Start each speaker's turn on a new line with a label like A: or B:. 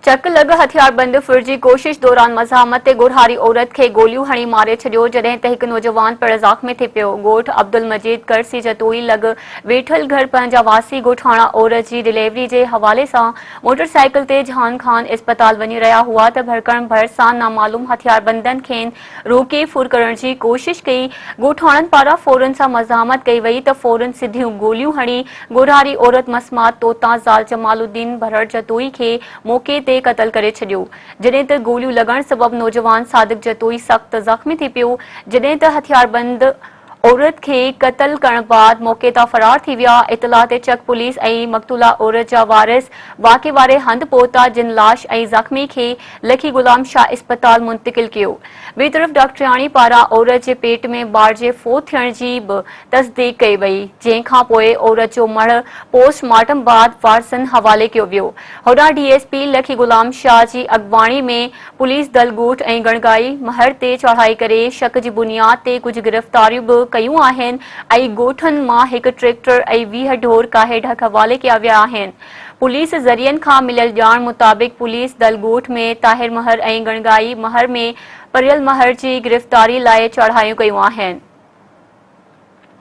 A: चक लग हथियारबंद फुर्जी कोशिश दौरान मज़ामत ते गुरहारी औरत के गोलियों हणी मारे छड़ियो जॾहिं त हिकु नौजवान पिण ज़ख़्मी थी पियो। ॻोठ अब्दुल मजीद करसी जतोई लग वेठल घर पंहिंजा वासी ॻोठाणा औरत जी डिलीवरी जे हवाले सां मोटरसाइकिल ते जहान खान इस्पताल वञी रहिया हुआ त भड़कण भरिसां नामालूम हथियारबंदनि खेनि रोके फुर करण जी कोशिश कई। ॻोठाणनि पारां फौरन सां मज़ामत कई वई त फौरन सिधियूं गोलियूं हणी गुरहारी औरत मसमात तोता ज़ाल जमालुद्दीन भरड़ जतोई खे मौके ते क़तल करे छॾियो। जॾहिं त गोलियूं लॻण सबबि नौजवान सादिक जतोई सख़्त ज़ख़्मी थी पियो, जॾहिं त हथियारबंद औरत खे क़तल करण बाद मौके तां फरार थी विया। इतला ते चक पुलिस ऐं मक़तूला औरत जा वारिस वाक़े वारे हंधि पहुता, जिन लाश ऐं ज़ख़्मी खे लखी गुलाम शाह इस्पताल मुंतक़िल कयो। ॿिए तरफ़ डॉक्टराणी पारां औरत जे पेट में ॿार जे फ़ौत थियण जी बि तस्दीक़ कई वई, जंहिं खां पोइ औरत जो मड़ पोस्टमार्टम बाद वारसनि हवाले कयो वियो। होॾां डीएसपी लखी गुलाम शाह जी अॻवाणी में पुलिस दल ॻोठ ऐं गणगाई महर ते चढ़ाई करे शक जी बुनियाद ते कुझु गिरफ़्तारियूं बि कयूं आहिनि ऐं ॻोठनि मां हिकु ट्रैक्टर ऐं 20 ढोर काहे ढक हवाले कया विया आहिनि। पुलिस ज़रियनि खां मिलियल ॼाण मुताबिक़ पुलिस दल ॻोठ में ताहिर महर ऐं गणगाई महर में परियल महर जी गिरफ़्तारी लाइ चढ़ायूं कयूं आहिनि।